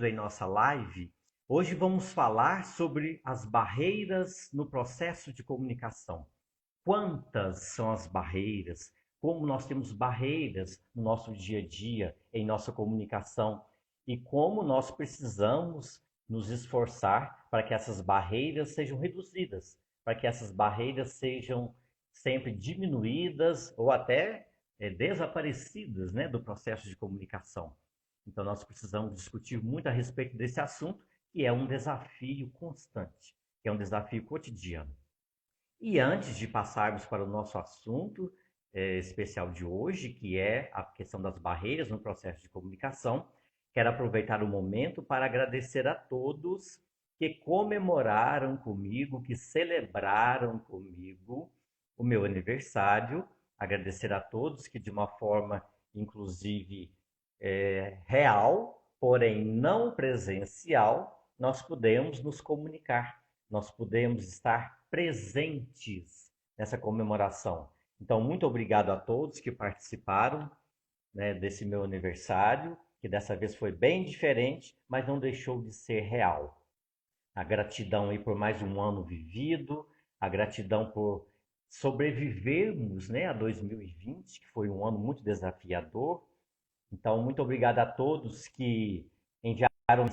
bem-vindo em nossa live. Hoje vamos falar sobre as barreiras no processo de comunicação. Quantas são as barreiras? Como nós temos barreiras no nosso dia a dia, em nossa comunicação, e como nós precisamos nos esforçar para que essas barreiras sejam reduzidas, para que essas barreiras sejam sempre diminuídas ou até desaparecidas, né, do processo de comunicação. Então, nós precisamos discutir muito a respeito desse assunto, que é um desafio constante, que é um desafio cotidiano. E antes de passarmos para o nosso assunto especial de hoje, que é a questão das barreiras no processo de comunicação, quero aproveitar o momento para agradecer a todos que comemoraram comigo, que celebraram comigo o meu aniversário. Agradecer a todos que, de uma forma, inclusive, real, porém não presencial, nós pudemos nos comunicar, nós pudemos estar presentes nessa comemoração. Então, muito obrigado a todos que participaram, né, desse meu aniversário, que dessa vez foi bem diferente, mas não deixou de ser real. A gratidão aí por mais um ano vivido, a gratidão por sobrevivermos, né, a 2020, que foi um ano muito desafiador. Então, muito obrigado a todos que enviaram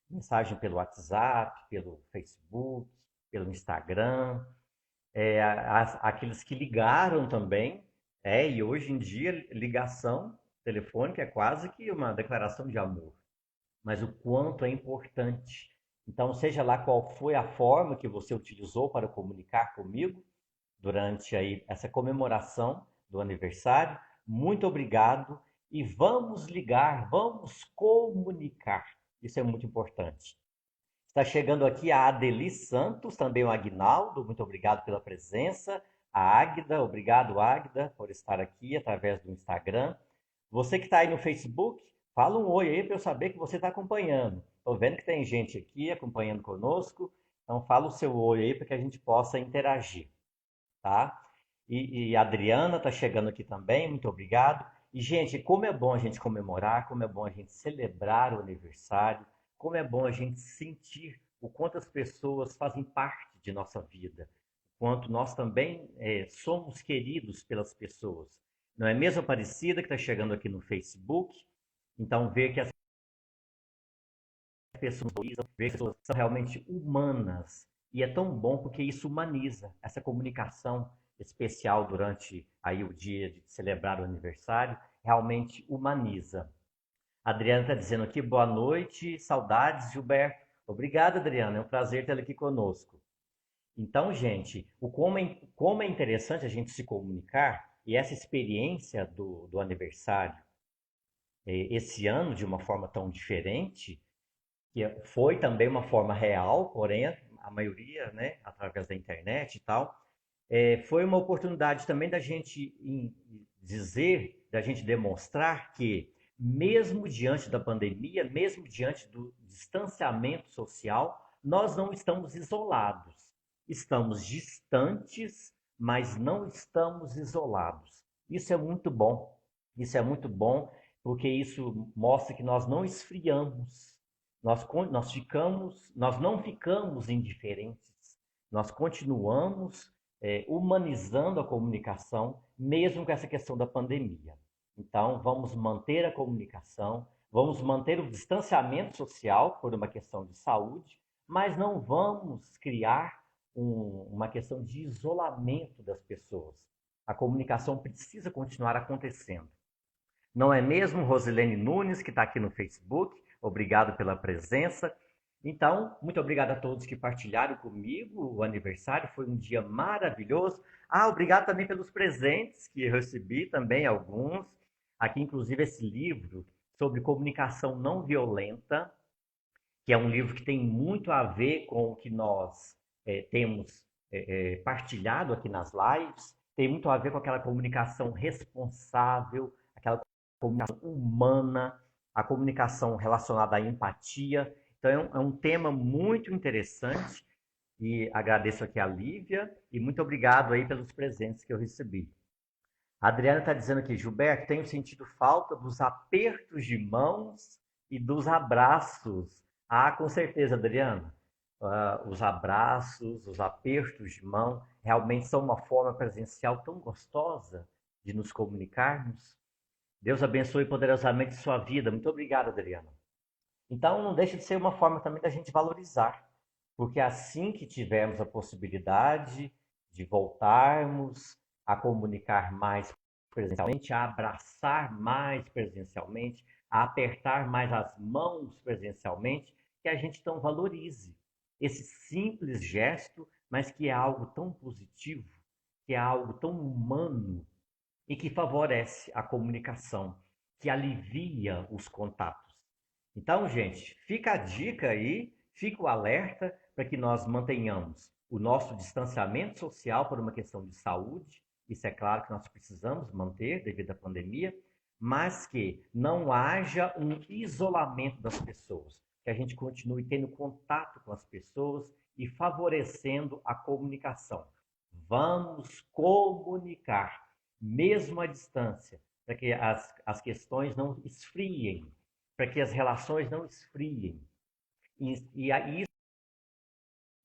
mensagem pelo WhatsApp, pelo Facebook, pelo Instagram, aqueles que ligaram também, e hoje em dia ligação telefônica é quase que uma declaração de amor, mas o quanto é importante. Então, seja lá qual foi a forma que você utilizou para comunicar comigo durante aí essa comemoração do aniversário, muito obrigado e vamos ligar, vamos comunicar. Isso é muito importante. Está chegando aqui a Adeli Santos, também o Agnaldo, muito obrigado pela presença. A Águida, obrigado, Águida, por estar aqui através do Instagram. Você que está aí no Facebook, fala um oi aí para eu saber que você está acompanhando. Estou vendo que tem gente aqui acompanhando conosco, então fala o seu oi aí para que a gente possa interagir, tá? E a Adriana está chegando aqui também, muito obrigado. E, gente, como é bom a gente comemorar, como é bom a gente celebrar o aniversário, como é bom a gente sentir o quanto as pessoas fazem parte de nossa vida, o quanto nós também somos queridos pelas pessoas. Não é mesmo, Aparecida, que está chegando aqui no Facebook? Então, ver que as pessoas ver que as pessoas são realmente humanas. E é tão bom porque isso humaniza essa comunicação especial durante aí o dia de celebrar o aniversário, realmente humaniza. A Adriana está dizendo aqui, boa noite, saudades, Gilberto. Obrigado, Adriana, é um prazer tê-la aqui conosco. Então, gente, como é interessante a gente se comunicar e essa experiência do aniversário, esse ano, de uma forma tão diferente, que foi também uma forma real, porém a maioria, né, através da internet e tal, foi uma oportunidade também da gente dizer, da gente demonstrar que, mesmo diante da pandemia, mesmo diante do distanciamento social, nós não estamos isolados. Estamos distantes, mas não estamos isolados. Isso é muito bom. Isso é muito bom, porque isso mostra que nós não esfriamos, nós não ficamos indiferentes, nós continuamos humanizando a comunicação, mesmo com essa questão da pandemia. Então, vamos manter a comunicação, vamos manter o distanciamento social por uma questão de saúde, mas não vamos criar uma questão de isolamento das pessoas. A comunicação precisa continuar acontecendo. Não é mesmo, Rosilene Nunes, que está aqui no Facebook? Obrigado pela presença. Então, muito obrigado a todos que partilharam comigo o aniversário, foi um dia maravilhoso. Obrigado também pelos presentes que eu recebi também, alguns. Aqui, inclusive, esse livro sobre comunicação não violenta, que é um livro que tem muito a ver com o que nós temos partilhado aqui nas lives, tem muito a ver com aquela comunicação responsável, aquela comunicação humana, a comunicação relacionada à empatia. Então, é um tema muito interessante e agradeço aqui a Lívia e muito obrigado aí pelos presentes que eu recebi. A Adriana está dizendo aqui, Gilberto, tenho sentido falta dos apertos de mãos e dos abraços. Ah, com certeza, Adriana. Os abraços, os apertos de mão, realmente são uma forma presencial tão gostosa de nos comunicarmos. Deus abençoe poderosamente sua vida. Muito obrigado, Adriana. Então, não deixa de ser uma forma também da gente valorizar, porque assim que tivermos a possibilidade de voltarmos a comunicar mais presencialmente, a abraçar mais presencialmente, a apertar mais as mãos presencialmente, que a gente então valorize esse simples gesto, mas que é algo tão positivo, que é algo tão humano e que favorece a comunicação, que alivia os contatos. Então, gente, fica a dica aí, fica o alerta para que nós mantenhamos o nosso distanciamento social por uma questão de saúde. Isso é claro que nós precisamos manter devido à pandemia, mas que não haja um isolamento das pessoas, que a gente continue tendo contato com as pessoas e favorecendo a comunicação. Vamos comunicar, mesmo à distância, para que as questões não esfriem, para que as relações não esfriem. E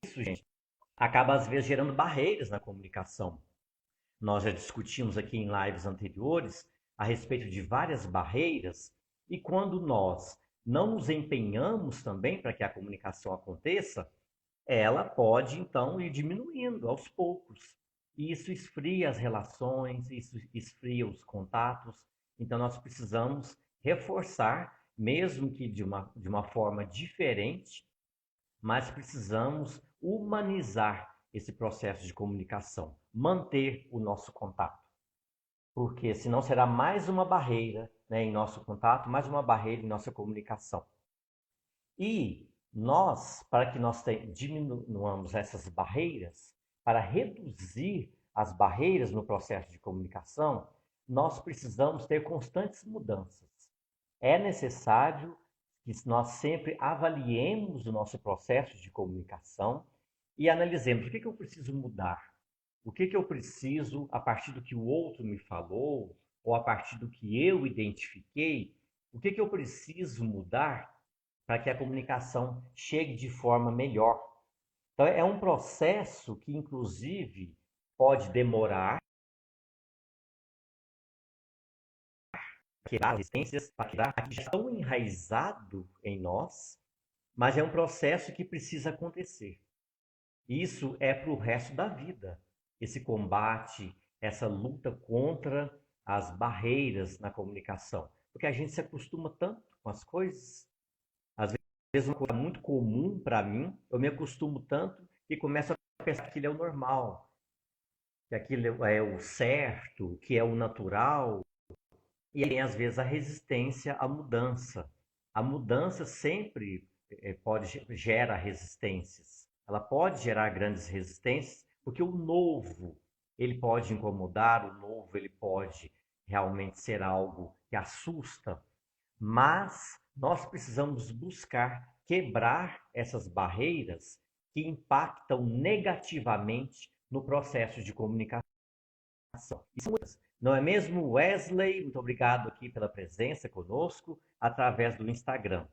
isso, gente, acaba às vezes gerando barreiras na comunicação. Nós já discutimos aqui em lives anteriores a respeito de várias barreiras, e quando nós não nos empenhamos também para que a comunicação aconteça, ela pode então ir diminuindo aos poucos. E isso esfria as relações, isso esfria os contatos. Então nós precisamos reforçar, mesmo que de uma forma diferente, mas precisamos humanizar esse processo de comunicação, manter o nosso contato, porque senão será mais uma barreira, né, em nosso contato, mais uma barreira em nossa comunicação. E nós, para que nós diminuamos essas barreiras, para reduzir as barreiras no processo de comunicação, nós precisamos ter constantes mudanças. É necessário que nós sempre avaliemos o nosso processo de comunicação e analisemos o que eu preciso mudar, o que eu preciso, a partir do que o outro me falou, ou a partir do que eu identifiquei, o que eu preciso mudar para que a comunicação chegue de forma melhor. Então, é um processo que, inclusive, pode demorar, quebrar resistências, para quebrar aquilo que já está tão enraizado em nós, mas é um processo que precisa acontecer. Isso é para o resto da vida. Esse combate, essa luta contra as barreiras na comunicação. Porque a gente se acostuma tanto com as coisas. Às vezes, uma coisa muito comum para mim, eu me acostumo tanto que começo a pensar que aquilo é o normal, que aquilo é o certo, que é o natural. E aí, às vezes, a resistência à mudança. A mudança sempre gera resistências. Ela pode gerar grandes resistências, porque o novo, ele pode incomodar, o novo, ele pode realmente ser algo que assusta, mas nós precisamos buscar quebrar essas barreiras que impactam negativamente no processo de comunicação. Não é mesmo, Wesley? Muito obrigado aqui pela presença conosco através do Instagram.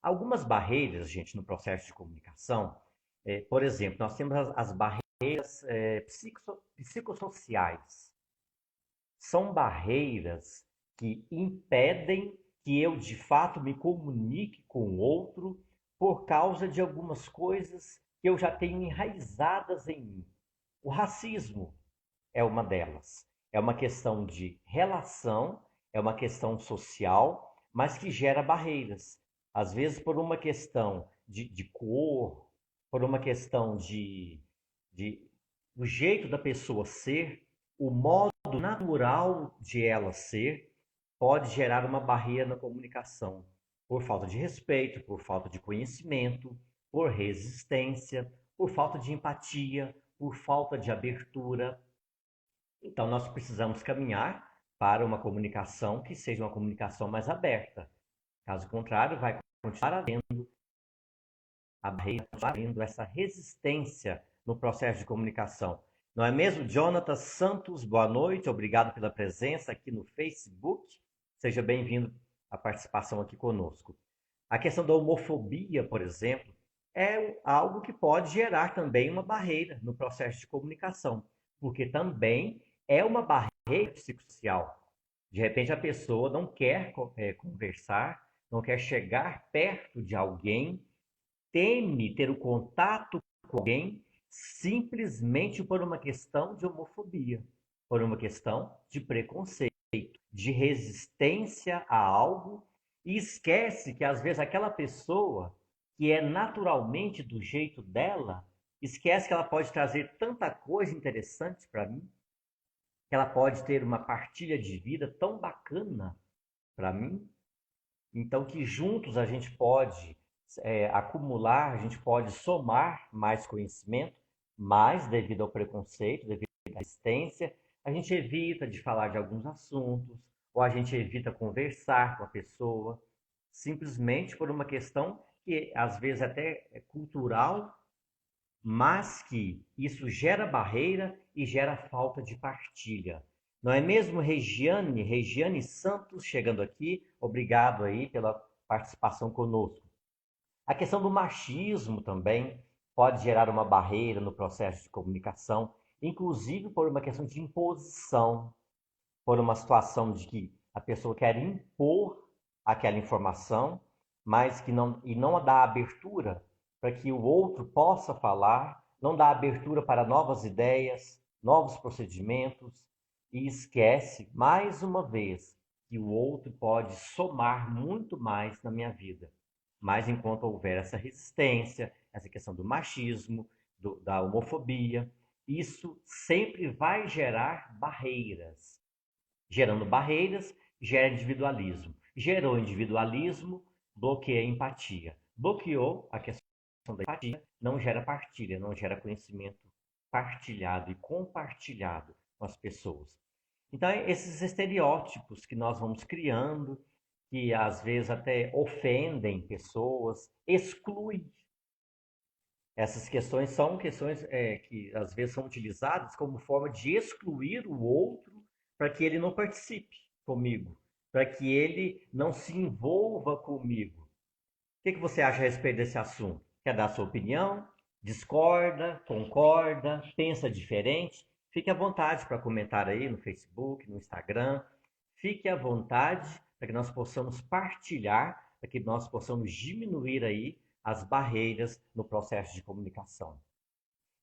Algumas barreiras, gente, no processo de comunicação, por exemplo, nós temos as barreiras psicossociais. São barreiras que impedem que eu, de fato, me comunique com o outro por causa de algumas coisas que eu já tenho enraizadas em mim. O racismo é uma delas. É uma questão de relação, é uma questão social, mas que gera barreiras. Às vezes por uma questão de cor, por uma questão de o jeito da pessoa ser, o modo natural de ela ser, pode gerar uma barreira na comunicação, por falta de respeito, por falta de conhecimento, por resistência, por falta de empatia, por falta de abertura. Então, nós precisamos caminhar para uma comunicação que seja uma comunicação mais aberta. Caso contrário, vai continuar havendo a barreira, havendo essa resistência no processo de comunicação. Não é mesmo? Jonathan Santos, boa noite, obrigado pela presença aqui no Facebook. Seja bem-vindo a participação aqui conosco. A questão da homofobia, por exemplo, é algo que pode gerar também uma barreira no processo de comunicação, porque também é uma barreira psicossocial. De repente a pessoa não quer conversar, não quer chegar perto de alguém, teme ter o contato com alguém simplesmente por uma questão de homofobia, por uma questão de preconceito, de resistência a algo, e esquece que às vezes aquela pessoa que é naturalmente do jeito dela, esquece que ela pode trazer tanta coisa interessante para mim, que ela pode ter uma partilha de vida tão bacana para mim. Então, que juntos a gente pode acumular, a gente pode somar mais conhecimento, mas devido ao preconceito, devido à resistência, a gente evita de falar de alguns assuntos, ou a gente evita conversar com a pessoa, simplesmente por uma questão que às vezes até é cultural, mas que isso gera barreira e gera falta de partilha. Não é mesmo, Regiane? Regiane Santos chegando aqui, obrigado aí pela participação conosco. A questão do machismo também pode gerar uma barreira no processo de comunicação, inclusive por uma questão de imposição, por uma situação de que a pessoa quer impor aquela informação, mas que não dá abertura para que o outro possa falar, não dá abertura para novas ideias, novos procedimentos, e esquece, mais uma vez, que o outro pode somar muito mais na minha vida. Mas enquanto houver essa resistência, essa questão do machismo, da homofobia, isso sempre vai gerar barreiras. Gerando barreiras, gera individualismo. Gerou individualismo, bloqueia a empatia. Bloqueou a questão da empatia, não gera partilha, não gera conhecimento partilhado e compartilhado com as pessoas. Então, esses estereótipos que nós vamos criando, que às vezes até ofendem pessoas, excluem. Essas questões são questões que às vezes são utilizadas como forma de excluir o outro para que ele não participe comigo, para que ele não se envolva comigo. O que você acha a respeito desse assunto? Quer dar a sua opinião? Discorda? Concorda? Pensa diferente? Fique à vontade para comentar aí no Facebook, no Instagram. Fique à vontade para que nós possamos partilhar, para que nós possamos diminuir aí as barreiras no processo de comunicação.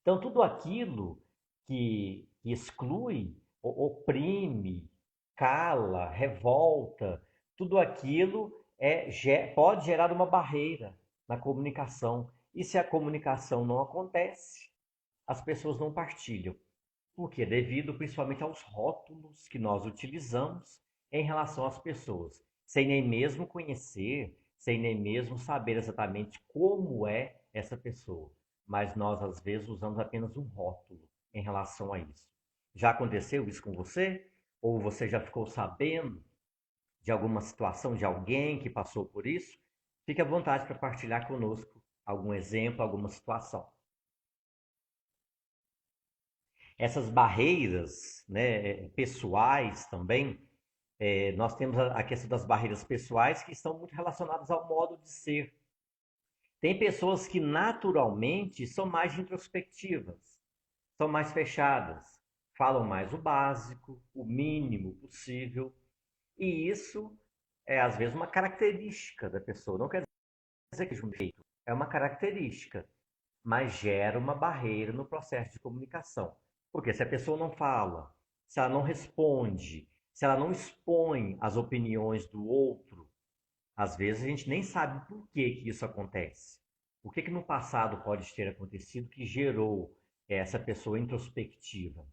Então, tudo aquilo que exclui, oprime, cala, revolta, tudo aquilo pode gerar uma barreira na comunicação. E se a comunicação não acontece, as pessoas não partilham. Por quê? Devido principalmente aos rótulos que nós utilizamos em relação às pessoas, sem nem mesmo conhecer, sem nem mesmo saber exatamente como é essa pessoa. Mas nós, às vezes, usamos apenas um rótulo em relação a isso. Já aconteceu isso com você? Ou você já ficou sabendo de alguma situação de alguém que passou por isso? Fique à vontade para partilhar conosco algum exemplo, alguma situação. Essas barreiras, né, pessoais também, nós temos a questão das barreiras pessoais que estão muito relacionadas ao modo de ser. Tem pessoas que naturalmente são mais introspectivas, são mais fechadas, falam mais o básico, o mínimo possível, e isso é às vezes uma característica da pessoa. Não quer dizer que é um jeito, é uma característica, mas gera uma barreira no processo de comunicação. Porque se a pessoa não fala, se ela não responde, se ela não expõe as opiniões do outro, às vezes a gente nem sabe por que isso acontece. O que no passado pode ter acontecido que gerou essa pessoa introspectiva.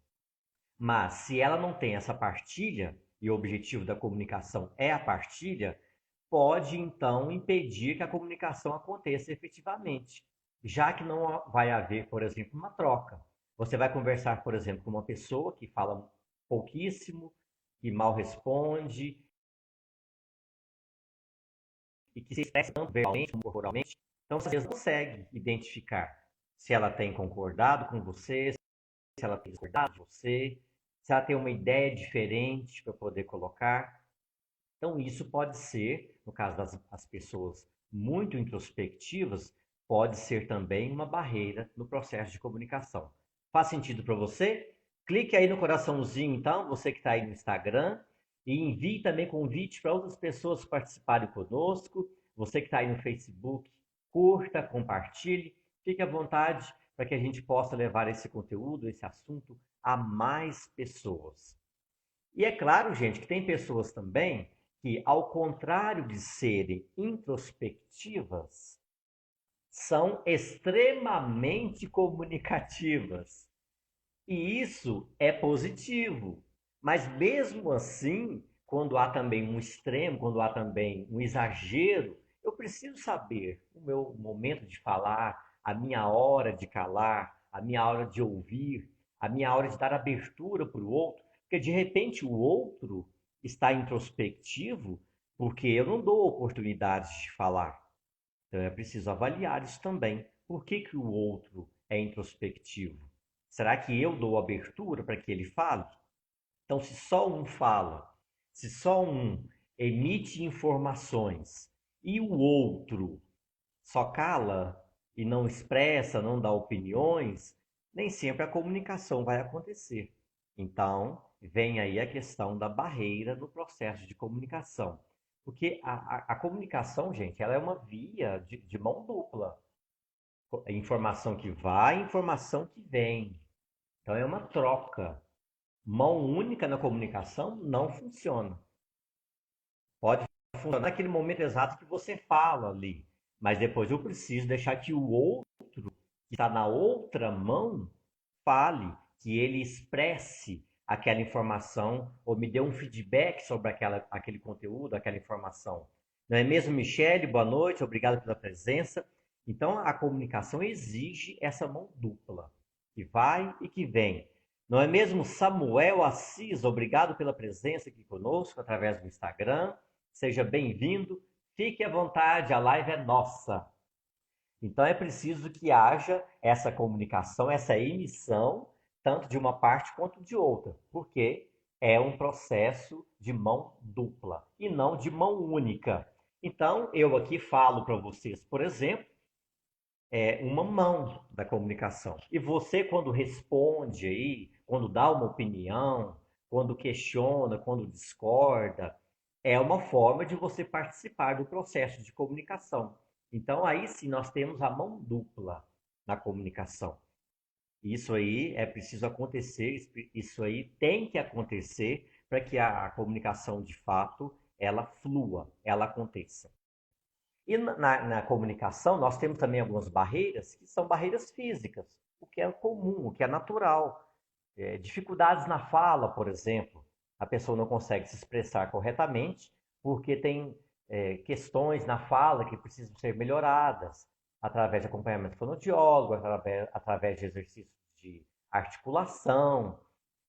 Mas se ela não tem essa partilha, e o objetivo da comunicação é a partilha, pode então impedir que a comunicação aconteça efetivamente, já que não vai haver, por exemplo, uma troca. Você vai conversar, por exemplo, com uma pessoa que fala pouquíssimo, que mal responde e que se expressa tanto verbalmente como corporalmente. Então você não consegue identificar se ela tem concordado com você, se ela tem discordado de você, se ela tem uma ideia diferente para poder colocar. Então, isso pode ser, no caso das pessoas muito introspectivas, pode ser também uma barreira no processo de comunicação. Faz sentido para você? Clique aí no coraçãozinho, então, você que está aí no Instagram, e envie também convite para outras pessoas participarem conosco. Você que está aí no Facebook, curta, compartilhe, fique à vontade para que a gente possa levar esse conteúdo, esse assunto a mais pessoas. E é claro, gente, que tem pessoas também que, ao contrário de serem introspectivas, são extremamente comunicativas. E isso é positivo. Mas mesmo assim, quando há também um extremo, quando há também um exagero, eu preciso saber o meu momento de falar, a minha hora de calar, a minha hora de ouvir, a minha hora de dar abertura para o outro, porque de repente o outro está introspectivo porque eu não dou oportunidades de falar. Então é preciso avaliar isso também. Por que que o outro é introspectivo? Será que eu dou abertura para que ele fale? Então, se só um fala, se só um emite informações e o outro só cala e não expressa, não dá opiniões, nem sempre a comunicação vai acontecer. Então, vem aí a questão da barreira no processo de comunicação. Porque a comunicação, gente, ela é uma via de mão dupla. Informação que vai, informação que vem. Então, é uma troca. Mão única na comunicação não funciona. Pode funcionar naquele momento exato que você fala ali, mas depois eu preciso deixar que o outro, que está na outra mão, fale, que ele expresse aquela informação ou me dê um feedback sobre aquele conteúdo, aquela informação. Não é mesmo, Michele? Boa noite, obrigado pela presença. Então, a comunicação exige essa mão dupla, que vai e que vem. Não é mesmo, Samuel Assis? Obrigado pela presença aqui conosco através do Instagram. Seja bem-vindo. Fique à vontade, a live é nossa. Então é preciso que haja essa comunicação, essa emissão, tanto de uma parte quanto de outra, porque é um processo de mão dupla e não de mão única. Então, eu aqui falo para vocês, por exemplo, é uma mão da comunicação. E você, quando responde aí, quando dá uma opinião, quando questiona, quando discorda, é uma forma de você participar do processo de comunicação. Então, aí sim, nós temos a mão dupla na comunicação. Isso aí é preciso acontecer, isso aí tem que acontecer para que a comunicação de fato ela flua, ela aconteça. E na comunicação, nós temos também algumas barreiras que são barreiras físicas, o que é comum, o que é natural. Dificuldades na fala, por exemplo. A pessoa não consegue se expressar corretamente porque tem questões na fala que precisam ser melhoradas através de acompanhamento fonoaudiólogo, através de exercícios de articulação,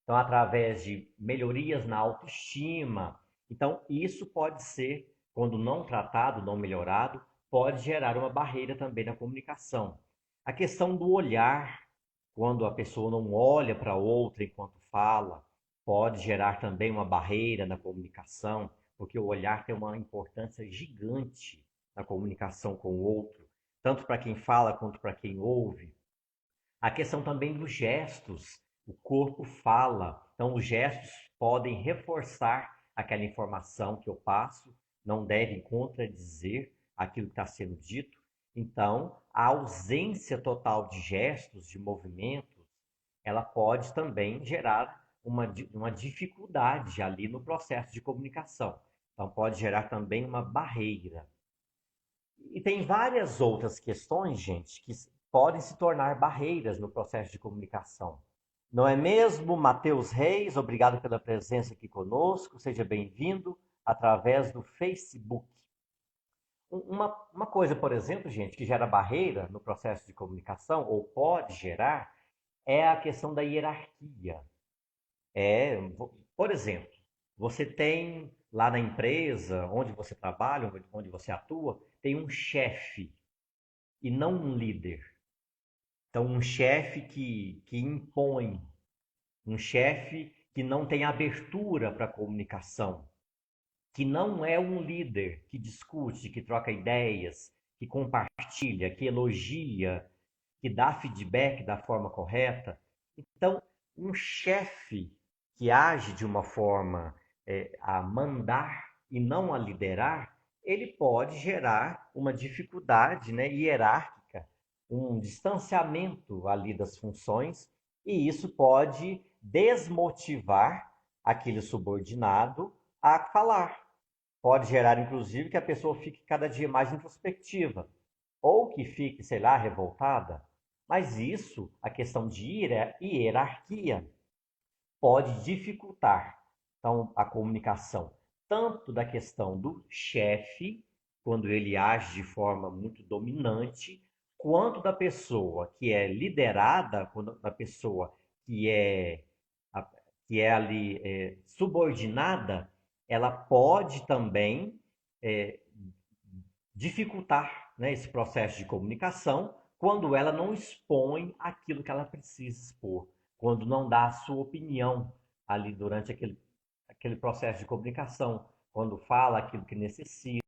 então através de melhorias na autoestima. Então, isso pode ser, quando não tratado, não melhorado, pode gerar uma barreira também na comunicação. A questão do olhar, quando a pessoa não olha para outra enquanto fala, pode gerar também uma barreira na comunicação, porque o olhar tem uma importância gigante na comunicação com o outro, tanto para quem fala quanto para quem ouve. A questão também dos gestos, o corpo fala, então os gestos podem reforçar aquela informação que eu passo, não devem contradizer aquilo que está sendo dito. Então, a ausência total de gestos, de movimentos, ela pode também gerar uma dificuldade ali no processo de comunicação. Então, pode gerar também uma barreira. E tem várias outras questões, gente, que podem se tornar barreiras no processo de comunicação. Não é mesmo, Matheus Reis? Obrigado pela presença aqui conosco. Seja bem-vindo através do Facebook. Uma coisa, por exemplo, gente, que gera barreira no processo de comunicação, ou pode gerar, é a questão da hierarquia. Por exemplo, você tem lá na empresa onde você trabalha, onde você atua, tem um chefe e não um líder. Então, um chefe que impõe, um chefe que não tem abertura para a comunicação. que não é um líder que discute, que troca ideias, que compartilha, que elogia, que dá feedback da forma correta. Então, um chefe que age de uma forma a mandar e não a liderar, ele pode gerar uma dificuldade, né, hierárquica, um distanciamento ali das funções, e isso pode desmotivar aquele subordinado a falar. Pode gerar, inclusive, que a pessoa fique cada dia mais introspectiva, ou que fique, sei lá, revoltada. Mas isso, a questão de hierarquia, pode dificultar então, a comunicação, tanto da questão do chefe, quando ele age de forma muito dominante, quanto da pessoa que é liderada, quando da pessoa que é, que é ali subordinada, ela pode também é, dificultar, né, esse processo de comunicação quando ela não expõe aquilo que ela precisa expor, quando não dá a sua opinião ali durante aquele processo de comunicação, quando fala aquilo que necessita,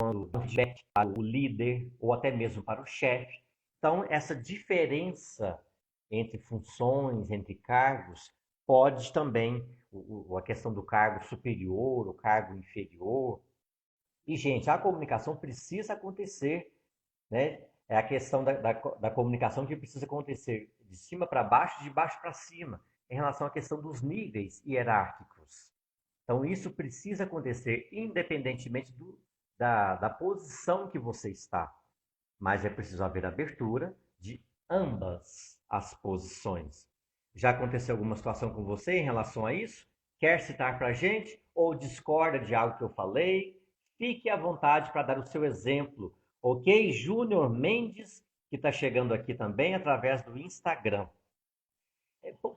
quando dá feedback para o líder ou até mesmo para o chefe. Então, essa diferença entre funções, entre cargos, pode também, a questão do cargo superior, o cargo inferior. E, gente, a comunicação precisa acontecer, né? É a questão da comunicação que precisa acontecer de cima para baixo, de baixo para cima, em relação à questão dos níveis hierárquicos. Então, isso precisa acontecer independentemente da posição que você está. Mas é preciso haver abertura de ambas as posições. Já aconteceu alguma situação com você em relação a isso? Quer citar para a gente? Ou discorda de algo que eu falei? Fique à vontade para dar o seu exemplo. Ok? Júnior Mendes, que está chegando aqui também através do Instagram.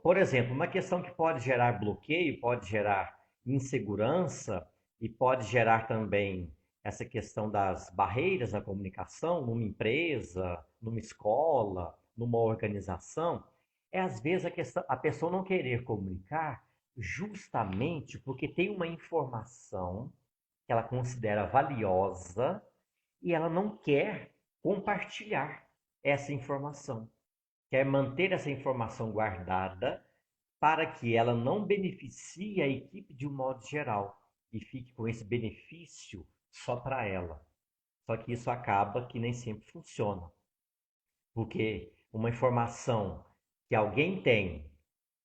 Por exemplo, uma questão que pode gerar bloqueio, pode gerar insegurança e pode gerar também essa questão das barreiras na comunicação, numa empresa, numa escola, numa organização, é às vezes a pessoa não querer comunicar justamente porque tem uma informação que ela considera valiosa e ela não quer compartilhar essa informação, quer manter essa informação guardada para que ela não beneficie a equipe de um modo geral e fique com esse benefício só para ela. Só que isso acaba que nem sempre funciona, porque uma informação que alguém tem,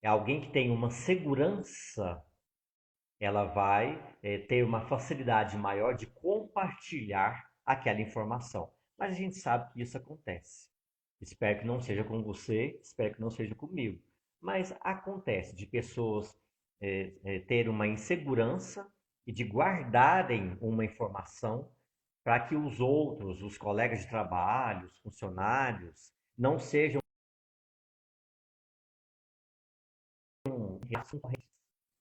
é alguém que tem uma segurança, ela vai ter uma facilidade maior de compartilhar aquela informação. Mas a gente sabe que isso acontece. Espero que não seja com você, espero que não seja comigo. Mas acontece de pessoas ter uma insegurança e de guardarem uma informação para que os outros, os colegas de trabalho, os funcionários, não sejam correntes.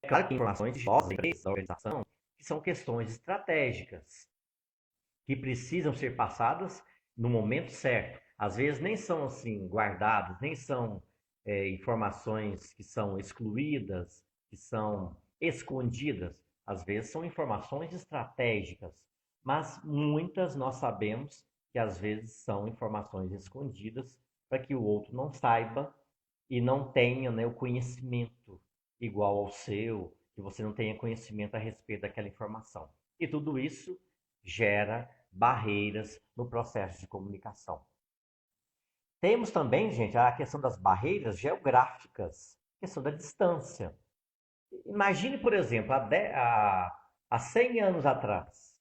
É claro que informações de nós, da organização, que são questões estratégicas, que precisam ser passadas no momento certo. Às vezes nem são assim guardadas, nem são informações que são excluídas, que são escondidas. Às vezes são informações estratégicas, mas muitas nós sabemos que às vezes são informações escondidas para que o outro não saiba e não tenha, né, o conhecimento igual ao seu, que você não tenha conhecimento a respeito daquela informação. E tudo isso gera barreiras no processo de comunicação. Temos também, gente, a questão das barreiras geográficas, a questão da distância. Imagine, por exemplo, há 100 anos atrás,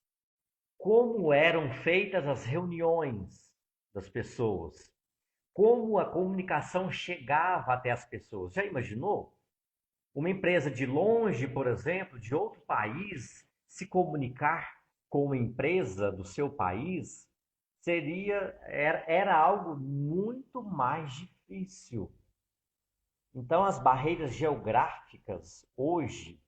como eram feitas as reuniões das pessoas, como a comunicação chegava até as pessoas. Já imaginou? Uma empresa de longe, por exemplo, de outro país, se comunicar com uma empresa do seu país era algo muito mais difícil. Então, as barreiras geográficas hoje,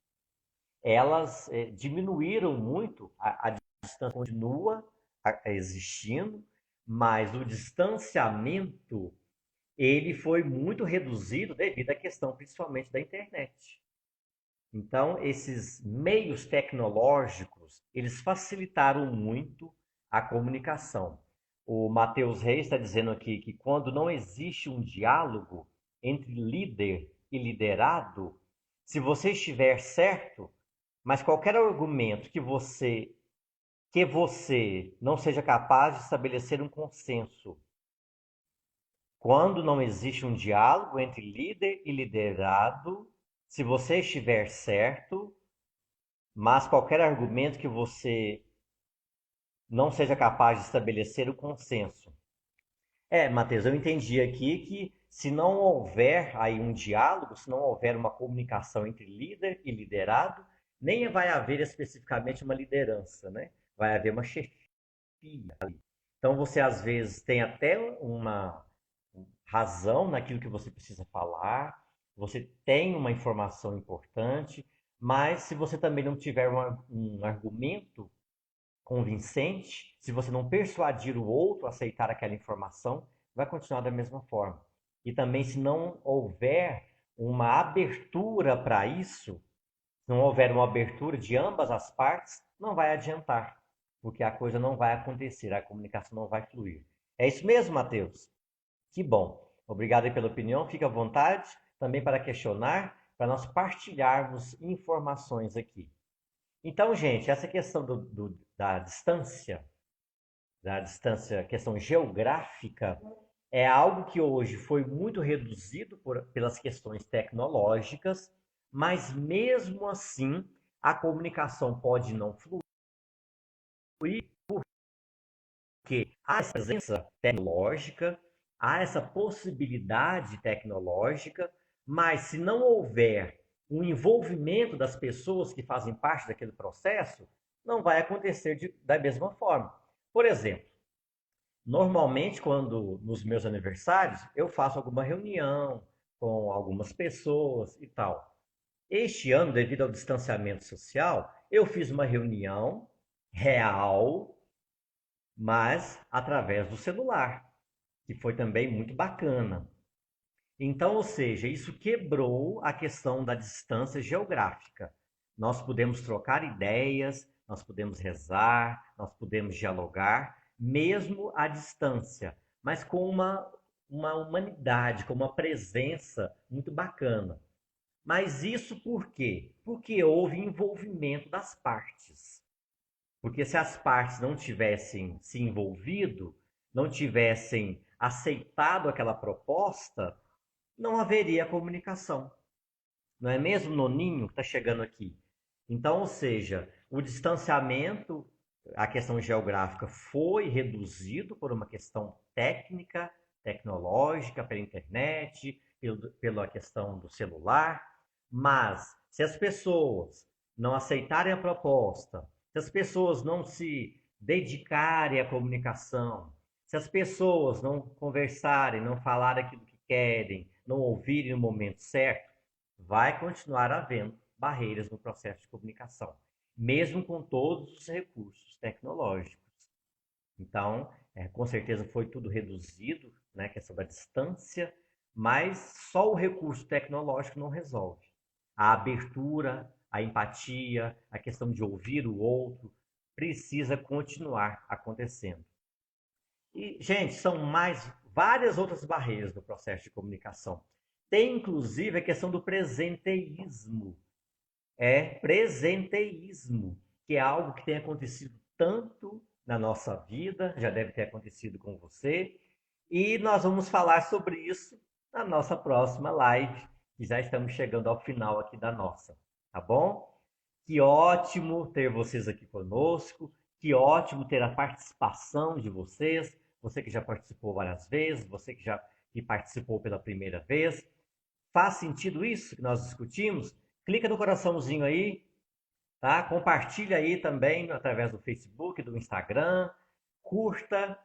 elas diminuíram muito, a distância continua existindo, mas o distanciamento ele foi muito reduzido devido à questão principalmente da internet. Então, esses meios tecnológicos, eles facilitaram muito a comunicação. O Matheus Reis está dizendo aqui que quando não existe um diálogo entre líder e liderado, se você estiver certo, mas qualquer argumento que você não seja capaz de estabelecer um consenso, quando não existe um diálogo entre líder e liderado, se você estiver certo, mas qualquer argumento que você não seja capaz de estabelecer o consenso. Matheus, eu entendi aqui que se não houver aí um diálogo, se não houver uma comunicação entre líder e liderado, nem vai haver especificamente uma liderança, né? Vai haver uma chefia ali. Então você às vezes tem até uma razão naquilo que você precisa falar, você tem uma informação importante, mas se você também não tiver um argumento convincente, se você não persuadir o outro a aceitar aquela informação, vai continuar da mesma forma. E também, se não houver uma abertura para isso, se não houver uma abertura de ambas as partes, não vai adiantar, porque a coisa não vai acontecer, a comunicação não vai fluir. É isso mesmo, Matheus? Que bom. Obrigado aí pela opinião. Fique à vontade também para questionar, para nós partilharmos informações aqui. Então, gente, essa questão da distância, questão geográfica, é algo que hoje foi muito reduzido pelas questões tecnológicas, mas mesmo assim a comunicação pode não fluir, porque há essa presença tecnológica, há essa possibilidade tecnológica, mas se não houver um envolvimento das pessoas que fazem parte daquele processo, não vai acontecer da mesma forma. Por exemplo, normalmente quando nos meus aniversários eu faço alguma reunião com algumas pessoas e tal. Este ano, devido ao distanciamento social, eu fiz uma reunião real, mas através do celular, que foi também muito bacana. Então, ou seja, isso quebrou a questão da distância geográfica. Nós podemos trocar ideias, nós podemos rezar, nós podemos dialogar, mesmo à distância, mas com uma humanidade, com uma presença muito bacana. Mas isso por quê? Porque houve envolvimento das partes. Porque se as partes não tivessem se envolvido, não tivessem aceitado aquela proposta, não haveria comunicação. Não é mesmo, Noninho, que está chegando aqui? Então, ou seja, o distanciamento, a questão geográfica foi reduzido por uma questão técnica, tecnológica, pela internet, pela questão do celular, mas se as pessoas não aceitarem a proposta, se as pessoas não se dedicarem à comunicação, se as pessoas não conversarem, não falarem aquilo que querem, não ouvirem no momento certo, vai continuar havendo barreiras no processo de comunicação, mesmo com todos os recursos tecnológicos. Então, com certeza foi tudo reduzido, né, questão da distância, mas só o recurso tecnológico não resolve. A abertura, a empatia, a questão de ouvir o outro, precisa continuar acontecendo. E, gente, são mais várias outras barreiras no processo de comunicação. Tem, inclusive, a questão do presenteísmo. Presenteísmo, que é algo que tem acontecido tanto na nossa vida, já deve ter acontecido com você, e nós vamos falar sobre isso na nossa próxima live, que já estamos chegando ao final aqui da nossa, tá bom? Que ótimo ter vocês aqui conosco, que ótimo ter a participação de vocês, você que já participou várias vezes, você que participou pela primeira vez. Faz sentido isso que nós discutimos? Clica no coraçãozinho aí, tá? Compartilha aí também através do Facebook, do Instagram, curta,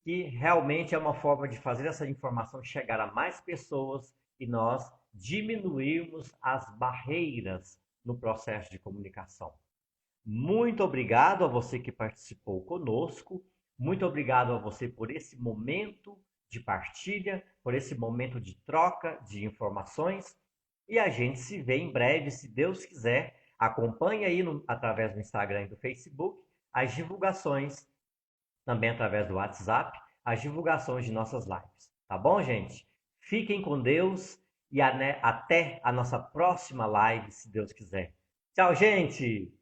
que realmente é uma forma de fazer essa informação chegar a mais pessoas e nós diminuirmos as barreiras no processo de comunicação. Muito obrigado a você que participou conosco, muito obrigado a você por esse momento de partilha, por esse momento de troca de informações. e a gente se vê em breve, se Deus quiser. Acompanhe aí através do Instagram e do Facebook as divulgações, também através do WhatsApp, as divulgações de nossas lives. Tá bom, gente? Fiquem com Deus e até a nossa próxima live, se Deus quiser. Tchau, gente!